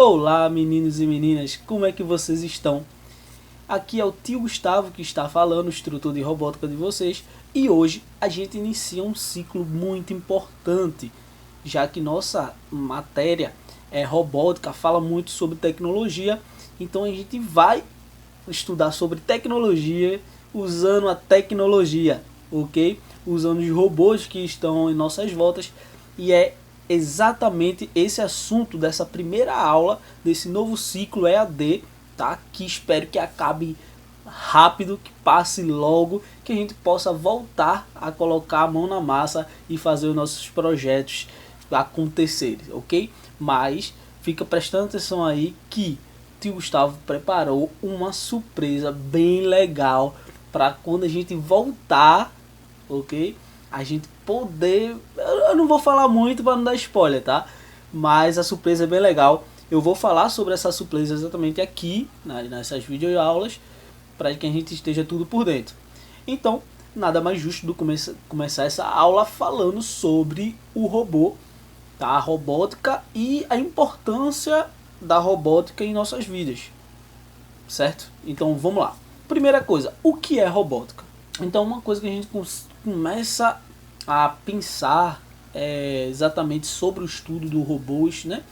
Olá, meninos e meninas, como é que vocês estão? Aqui é o tio Gustavo que está falando, o instrutor de robótica de vocês, e hoje a gente inicia um ciclo muito importante, já que nossa matéria é robótica, fala muito sobre tecnologia, então a gente vai estudar sobre tecnologia usando a tecnologia, ok? Usando os robôs que estão em nossas voltas, e é exatamente esse assunto dessa primeira aula desse novo ciclo EAD, tá? Que espero que acabe rápido, que passe logo, que a gente possa voltar a colocar a mão na massa e fazer os nossos projetos acontecerem, ok? Mas fica prestando atenção aí que tio Gustavo preparou uma surpresa bem legal para quando a gente voltar, ok? A gente poder. Eu não vou falar muito para não dar spoiler, tá? Mas a surpresa é bem legal. Eu vou falar sobre essa surpresa exatamente aqui, nessas videoaulas, para que a gente esteja tudo por dentro. Então, nada mais justo do que começar essa aula falando sobre o robô, tá? A robótica e a importância da robótica em nossas vidas, certo? Então vamos lá. Primeira coisa, o que é robótica? Então uma coisa que a gente começa a pensar exatamente sobre o estudo dos robôs, né?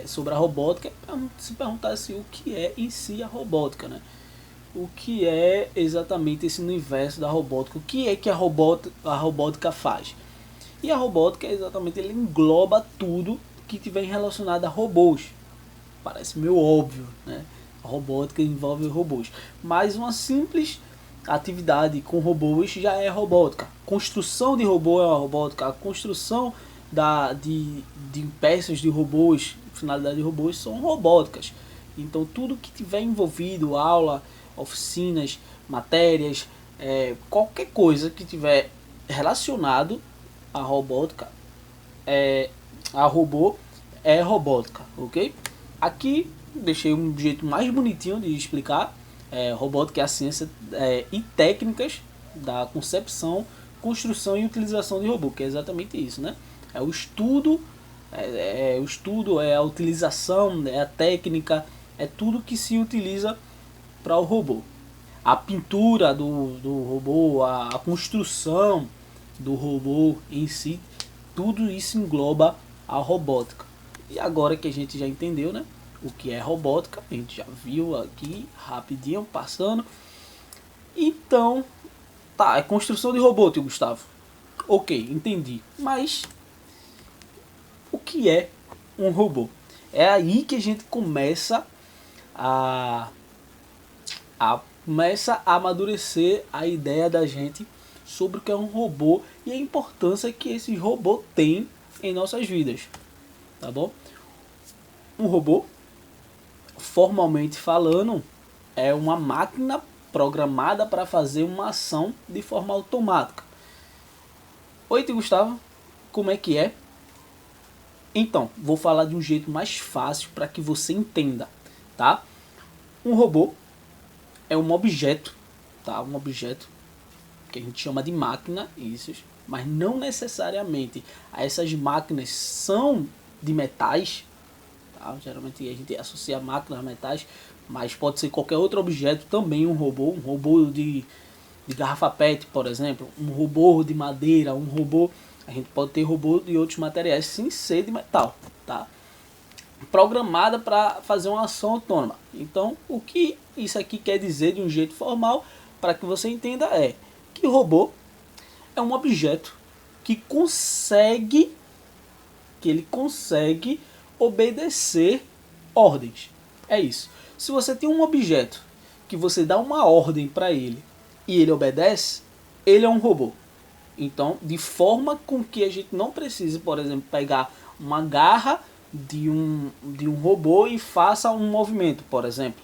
Sobre a robótica, é se perguntar assim, o que é em si a robótica, né? O que é exatamente esse universo da robótica? O que é que a robótica faz? E a robótica exatamente, ele engloba tudo que tiver relacionado a robôs. Parece meio óbvio, né? A robótica envolve robôs. Mas uma simples atividade com robôs já é robótica. Construção de robô é uma robótica. A construção de peças de robôs, finalidade de robôs, são robóticas. Então tudo que tiver envolvido, aula, oficinas, matérias, qualquer coisa que tiver relacionado à robótica, a robô, é robótica, ok? Aqui deixei um jeito mais bonitinho de explicar. Robótica é a ciência e técnicas da concepção, construção e utilização de robô, que é exatamente isso, né? É o estudo, é a utilização, é a técnica, é tudo que se utiliza para o robô. A pintura do robô, a construção do robô em si, tudo isso engloba a robótica. E agora que a gente já entendeu, né, o que é robótica, a gente já viu aqui rapidinho passando. Então, tá, é construção de robô, tio Gustavo. Ok, entendi. Mas o que é um robô? É aí que a gente começa começa a amadurecer a ideia da gente sobre o que é um robô e a importância que esse robô tem em nossas vidas, tá bom? Um robô, formalmente falando, é uma máquina programada para fazer uma ação de forma automática. Oi, tio Gustavo, como é que é? Então, vou falar de um jeito mais fácil para que você entenda, tá? Um robô é um objeto, tá? Um objeto que a gente chama de máquina, isso, mas não necessariamente essas máquinas são de metais, tá? Geralmente a gente associa máquinas a metais, mas pode ser qualquer outro objeto também, um robô de garrafa PET, por exemplo, um robô de madeira, um robô, a gente pode ter robô de outros materiais sem ser de metal, tá? Programada para fazer uma ação autônoma. Então, o que isso aqui quer dizer de um jeito formal, para que você entenda, é que o robô é um objeto que ele consegue obedecer ordens. É isso. Se você tem um objeto que você dá uma ordem para ele e ele obedece, ele é um robô. Então, de forma com que a gente não precise, por exemplo, pegar uma garra de um robô e faça um movimento, por exemplo.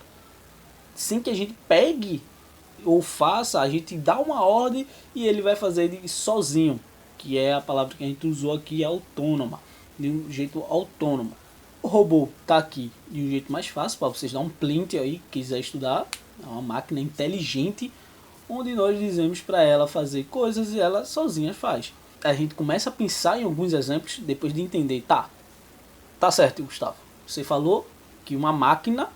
Sem que a gente pegue ou faça, a gente dá uma ordem e ele vai fazer ele sozinho, que é a palavra que a gente usou aqui, autônoma, de um jeito autônomo. O robô está aqui de um jeito mais fácil, para vocês dar um print aí, quiser estudar. É uma máquina inteligente, onde nós dizemos para ela fazer coisas e ela sozinha faz. A gente começa a pensar em alguns exemplos depois de entender, tá certo, Gustavo, você falou, que uma máquina,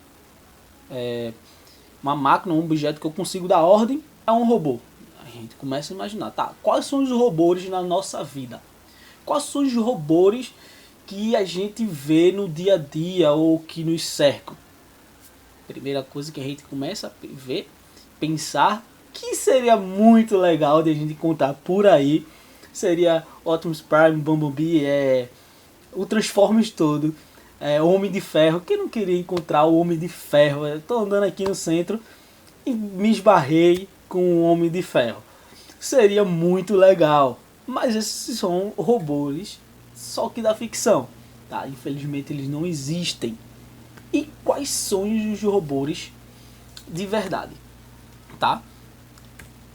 um objeto que eu consigo dar ordem, é um robô. A gente começa a imaginar, tá, quais são os robôs na nossa vida? Quais são os robôs que a gente vê no dia a dia ou que nos cercam? Primeira coisa que a gente começa a ver, pensar, que seria muito legal de a gente contar por aí, seria Optimus Prime, Bumblebee, o Transformers todo, o Homem de Ferro. Quem não queria encontrar o Homem de Ferro? Estou andando aqui no centro e me esbarrei com o Homem de Ferro. Seria muito legal. Mas esses são robôs só que da ficção, tá? Infelizmente eles não existem. E quais são os robôs de verdade, tá?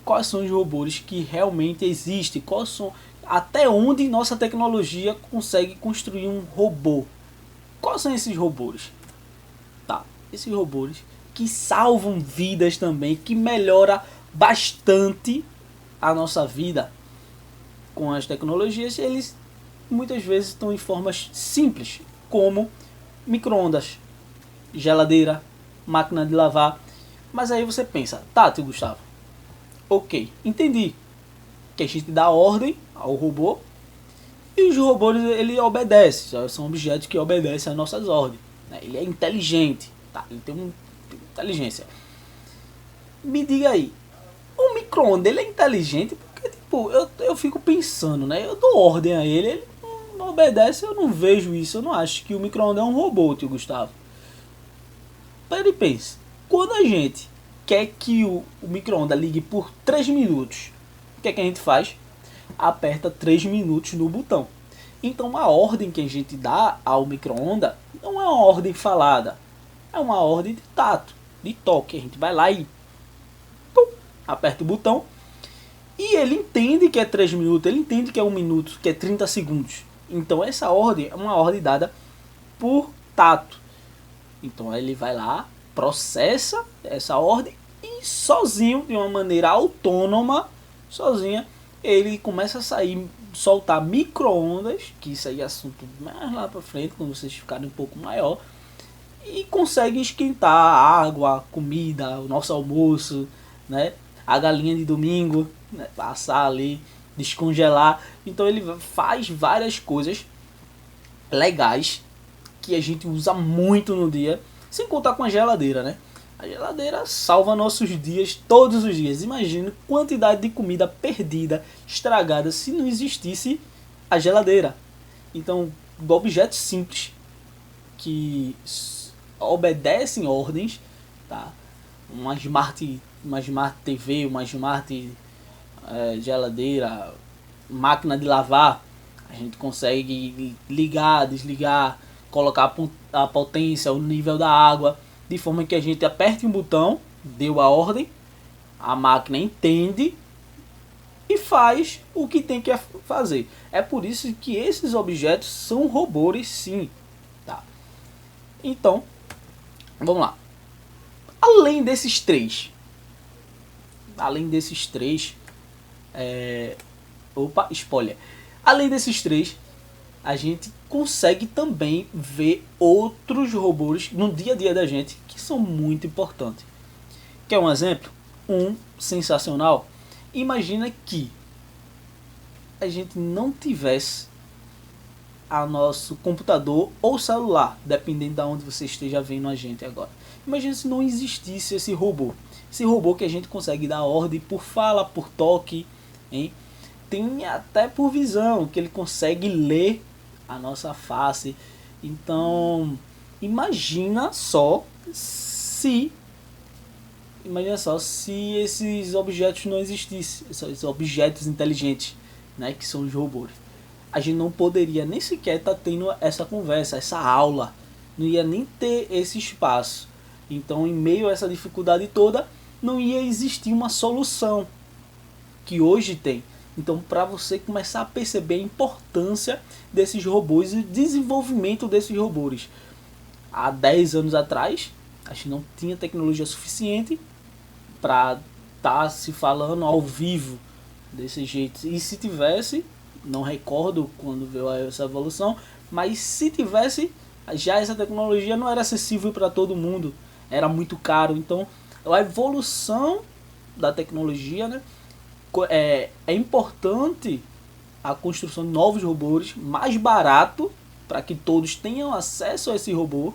Quais são os robôs que realmente existem? Quais são, até onde nossa tecnologia consegue construir um robô? Quais são esses robôs? Tá, esses robôs que salvam vidas também, que melhora bastante a nossa vida com as tecnologias. Eles muitas vezes estão em formas simples, como micro-ondas, geladeira, máquina de lavar. Mas aí você pensa, tá, tio Gustavo, ok, entendi que a gente dá ordem ao robô e os robôs ele obedecem, são objetos que obedecem às nossas ordens, né? Ele é inteligente, tá? Ele tem uma inteligência. Me diga aí, o micro-ondas ele é inteligente? Porque tipo, eu fico pensando, né? Eu dou ordem a ele não obedece, eu não vejo isso, eu não acho que o micro-ondas é um robô, tio Gustavo. Pera e pense, quando a gente quer que o micro-ondas ligue por 3 minutos, o que é que a gente faz? Aperta 3 minutos no botão. Então a ordem que a gente dá ao micro-ondas não é uma ordem falada, é uma ordem de tato, de toque. A gente vai lá e aperta o botão e ele entende que é 3 minutos, ele entende que é 1 minuto, que é 30 segundos. Então essa ordem é uma ordem dada por tato. Então ele vai lá, processa essa ordem e sozinho, de uma maneira autônoma, sozinha, ele começa a soltar micro-ondas, que isso aí é assunto mais lá pra frente, quando vocês ficarem um pouco maior, e consegue esquentar a água, a comida, o nosso almoço, né? A galinha de domingo, né? Passar ali, descongelar. Então ele faz várias coisas legais que a gente usa muito no dia, sem contar com a geladeira, né? A geladeira salva nossos dias todos os dias. Imagina a quantidade de comida perdida, estragada, se não existisse a geladeira. Então, objetos simples que obedecem ordens, tá? Uma Smart TV, uma Smart geladeira, máquina de lavar, a gente consegue ligar, desligar, colocar a potência, o nível da água, de forma que a gente aperte um botão, deu a ordem, a máquina entende e faz o que tem que fazer. É por isso que esses objetos são robôs, sim, tá? Então, vamos lá. Além desses três, opa, spoiler. Além desses três, a gente consegue também ver outros robôs no dia a dia da gente que são muito importantes. Quer um exemplo? Um sensacional. Imagina que a gente não tivesse a nosso computador ou celular, dependendo de onde você esteja vendo a gente agora. Imagina se não existisse esse robô. Esse robô que a gente consegue dar ordem por fala, por toque, hein? Tem até por visão, que ele consegue ler a nossa face. Então, imagina só se esses objetos não existissem, esses objetos inteligentes, né, que são os robôs. A gente não poderia nem sequer estar tendo essa conversa, essa aula, não ia nem ter esse espaço. Então, em meio a essa dificuldade toda, não ia existir uma solução que hoje tem. Então, para você começar a perceber a importância desses robôs e o desenvolvimento desses robôs. Há 10 anos atrás, a gente não tinha tecnologia suficiente para estar se falando ao vivo desse jeito. E se tivesse, não recordo quando veio essa evolução, mas se tivesse, Já essa tecnologia não era acessível para todo mundo, era muito caro. Então a evolução da tecnologia, né, é importante a construção de novos robôs mais barato para que todos tenham acesso a esse robô.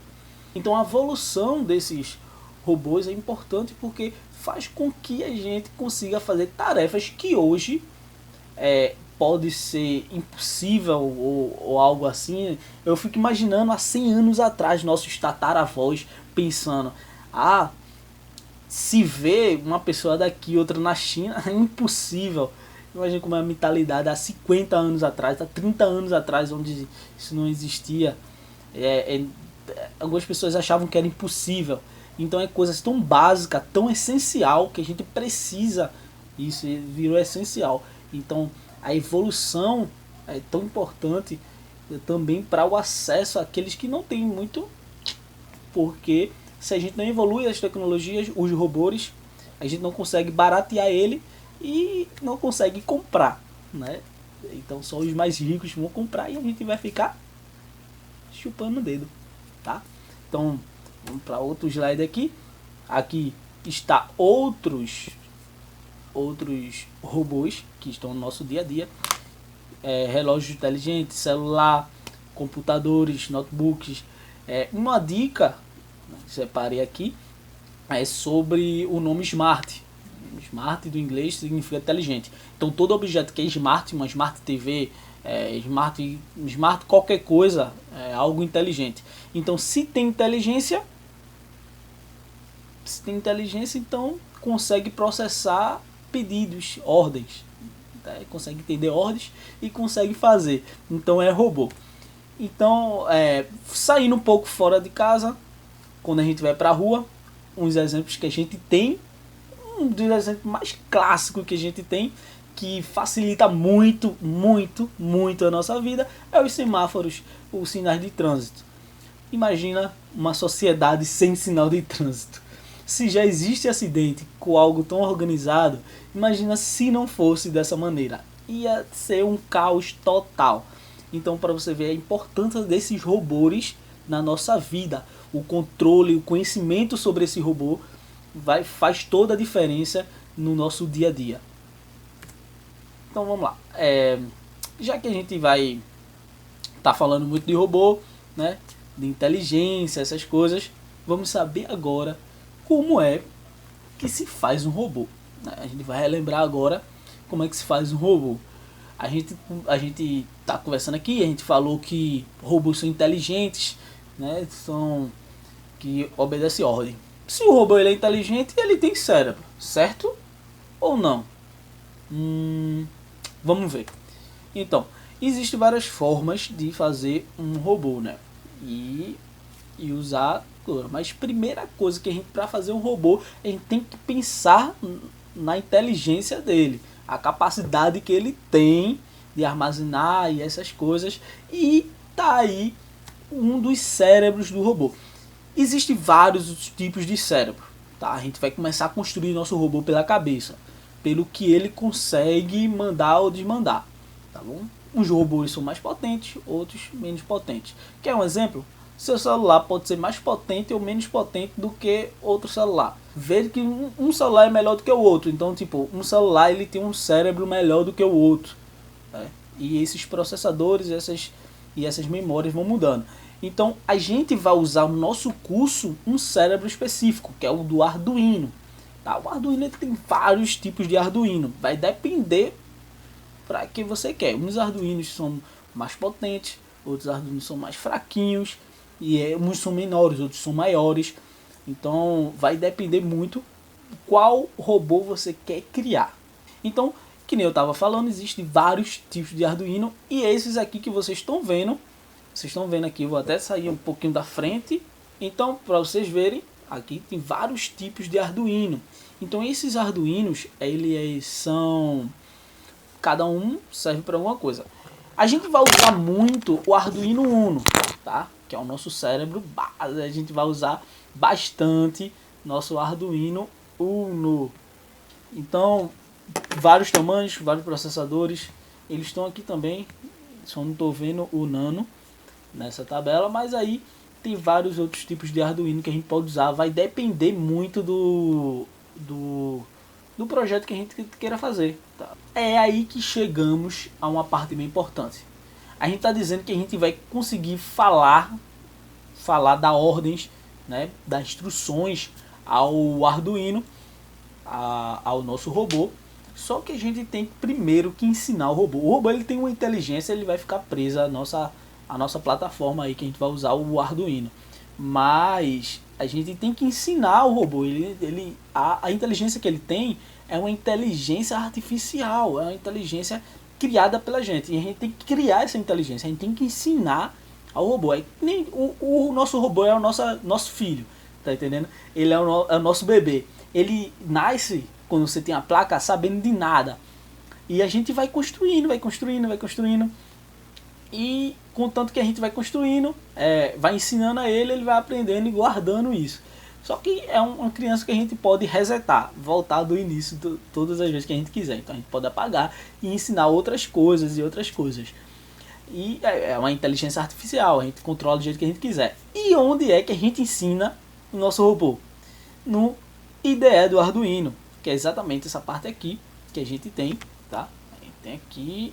Então a evolução desses robôs é importante porque faz com que a gente consiga fazer tarefas que hoje pode ser impossível ou algo assim. Eu fico imaginando há 100 anos atrás nossos tataravós pensando: se vê uma pessoa daqui, outra na China, é impossível. Imagina como é a mentalidade há 50 anos atrás, há 30 anos atrás, onde isso não existia. Algumas pessoas achavam que era impossível. Então é coisas tão básicas, tão essencial, que a gente precisa. Isso virou essencial. Então a evolução é tão importante também para o acesso àqueles que não têm muito. Porque se a gente não evolui as tecnologias, os robôs, a gente não consegue baratear ele e não consegue comprar, né? Então só os mais ricos vão comprar e a gente vai ficar chupando o dedo, tá? Então vamos para outro slide aqui. Aqui está outros robôs que estão no nosso dia a dia. Relógios inteligentes, celular, computadores, notebooks. Uma dica, separei aqui, é sobre o nome Smart. Smart do inglês significa inteligente. Então todo objeto que é Smart, uma Smart TV, Smart qualquer coisa, é algo inteligente. Então se tem inteligência, então consegue processar pedidos, ordens, tá? Consegue entender ordens e consegue fazer. Então é robô. Então, saindo um pouco fora de casa, quando a gente vai para a rua, uns exemplos que a gente tem, um dos exemplos mais clássicos que a gente tem, que facilita muito, muito, muito a nossa vida, é os semáforos, os sinais de trânsito. Imagina uma sociedade sem sinal de trânsito. Se já existe acidente com algo tão organizado, imagina se não fosse dessa maneira. Ia ser um caos total. Então, para você ver a importância desses robôs na nossa vida, o controle, o conhecimento sobre esse robô faz toda a diferença no nosso dia a dia. Então vamos lá. Já que a gente vai estar falando muito de robô, né, de inteligência, essas coisas, vamos saber agora como é que se faz um robô. A gente vai relembrar agora como é que se faz um robô. A gente tá conversando aqui, a gente falou que robôs são inteligentes, né, que obedecem ordem. Se o robô ele é inteligente, ele tem cérebro, certo ou não? Vamos ver. Então, existem várias formas de fazer um robô, né? E usar, mas primeira coisa que a gente, para fazer um robô, a gente tem que pensar na inteligência dele, a capacidade que ele tem de armazenar e essas coisas, e tá aí um dos cérebros do robô. Existem vários tipos de cérebro, tá? A gente vai começar a construir nosso robô pela cabeça, pelo que ele consegue mandar ou desmandar, tá bom? Uns robôs são mais potentes, outros menos potentes. Quer um exemplo? Seu celular pode ser mais potente ou menos potente do que outro celular. Veja que um celular é melhor do que o outro. Então, tipo, um celular ele tem um cérebro melhor do que o outro, né? E esses processadores e essas memórias vão mudando. Então, a gente vai usar no nosso curso um cérebro específico, que é o do Arduino. Tá? O Arduino ele tem vários tipos de Arduino. Vai depender para que você quer. Uns Arduinos são mais potentes, outros Arduinos são mais fraquinhos, e uns são menores, outros são maiores. Então vai depender muito qual robô você quer criar. Então, que nem eu estava falando, existem vários tipos de Arduino, e esses aqui que vocês estão vendo aqui, eu vou até sair um pouquinho da frente. Então, para vocês verem, aqui tem vários tipos de Arduino. Então esses Arduinos, eles são, cada um serve para uma coisa. A gente vai usar muito o Arduino Uno, tá? Que é o nosso cérebro base. A gente vai usar bastante nosso Arduino Uno. Então, vários tamanhos, vários processadores. Eles estão aqui também. Só não estou vendo o Nano nessa tabela, mas aí Tem vários outros tipos de Arduino que a gente pode usar. Vai depender muito do projeto que a gente queira fazer. Tá? É aí que chegamos a uma parte bem importante. A gente está dizendo que a gente vai conseguir falar das ordens, né, das instruções ao Arduino, ao nosso robô. Só que a gente tem primeiro que ensinar o robô. O robô ele tem uma inteligência, ele vai ficar preso à nossa plataforma aí que a gente vai usar, o Arduino. Mas a gente tem que ensinar o robô. A inteligência que ele tem é uma inteligência artificial, é uma inteligência criada pela gente. E a gente tem que criar essa inteligência, a gente tem que ensinar ao robô. O nosso robô é o nosso filho, tá entendendo? Ele é o nosso bebê. Ele nasce, quando você tem a placa, sabendo de nada. E a gente vai construindo. E contanto que a gente vai construindo, vai ensinando a ele, ele vai aprendendo e guardando isso. Só que é uma criança que a gente pode resetar, voltar do início todas as vezes que a gente quiser. Então a gente pode apagar e ensinar outras coisas. E é uma inteligência artificial, a gente controla do jeito que a gente quiser. E onde é que a gente ensina o nosso robô? No IDE do Arduino, que é exatamente essa parte aqui que a gente tem, tá? A gente tem aqui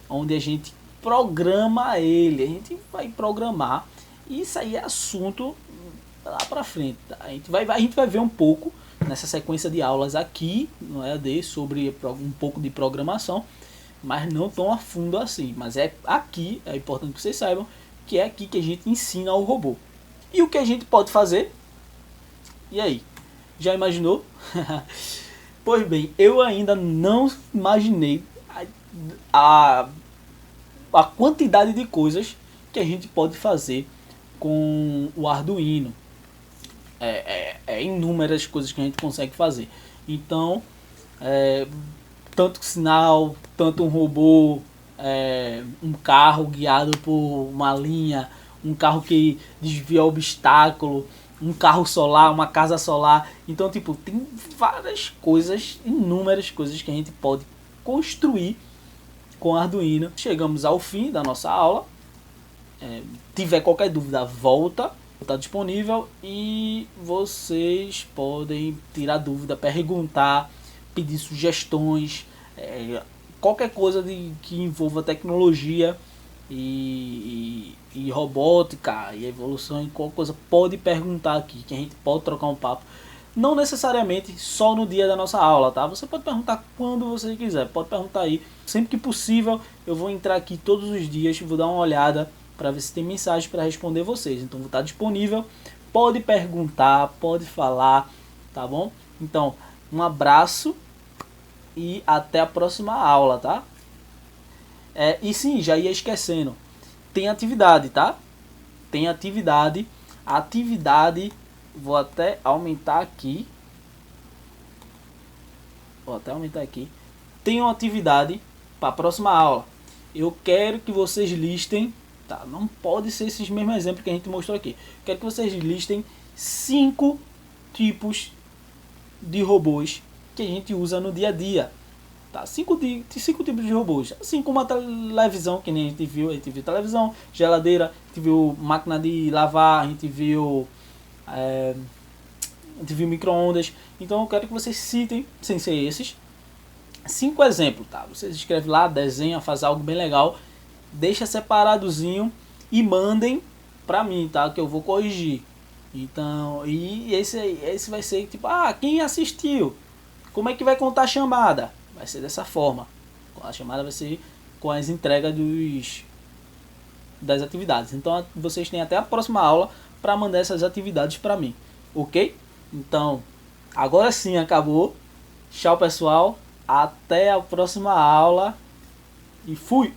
onde a gente programa ele, a gente vai programar, e isso aí é assunto lá pra frente, tá? A gente vai ver um pouco nessa sequência de aulas aqui no EAD sobre um pouco de programação, mas não tão a fundo assim. Mas é importante que vocês saibam que é aqui que a gente ensina ao robô. E o que a gente pode fazer? E aí? Já imaginou? Pois bem, eu ainda não imaginei a quantidade de coisas que a gente pode fazer com o Arduino. Inúmeras coisas que a gente consegue fazer. Então, tanto sinal, tanto um robô, um carro guiado por uma linha, um carro que desvia obstáculo, um carro solar, uma casa solar. Então, tipo, tem várias coisas, inúmeras coisas que a gente pode construir com Arduino. Chegamos ao fim da nossa aula. Tiver qualquer dúvida, volta. Está disponível e vocês podem tirar dúvida, perguntar, pedir sugestões, qualquer coisa que envolva tecnologia e robótica e evolução, e qualquer coisa pode perguntar aqui, que a gente pode trocar um papo. Não necessariamente só no dia da nossa aula, tá? Você pode perguntar quando você quiser, pode perguntar aí. Sempre que possível, eu vou entrar aqui todos os dias, vou dar uma olhada para ver se tem mensagem para responder vocês. Então vou estar disponível, pode perguntar, pode falar, tá bom? Então, um abraço e até a próxima aula, tá? E sim, já ia esquecendo, tem atividade, tá? Tem atividade, vou até aumentar aqui. Tem uma atividade para a próxima aula. Eu quero que vocês listem. Tá, não pode ser esses mesmos exemplos que a gente mostrou aqui. Quero que vocês listem 5 tipos de robôs que a gente usa no dia a dia. Tá, 5 tipos de robôs. Assim como a televisão, que nem a gente viu televisão, geladeira, a gente viu máquina de lavar, a gente viu micro-ondas. Então eu quero que vocês citem, sem ser esses, 5 exemplos. Tá? Vocês escrevem lá, desenha, faz algo bem legal. Deixa separadozinho e mandem pra mim, tá? Que eu vou corrigir. Então, e esse vai ser tipo, quem assistiu? Como é que vai contar a chamada? Vai ser dessa forma. A chamada vai ser com as entregas das atividades. Então, vocês têm até a próxima aula para mandar essas atividades para mim, ok? Então, agora sim acabou. Tchau, pessoal. Até a próxima aula e fui!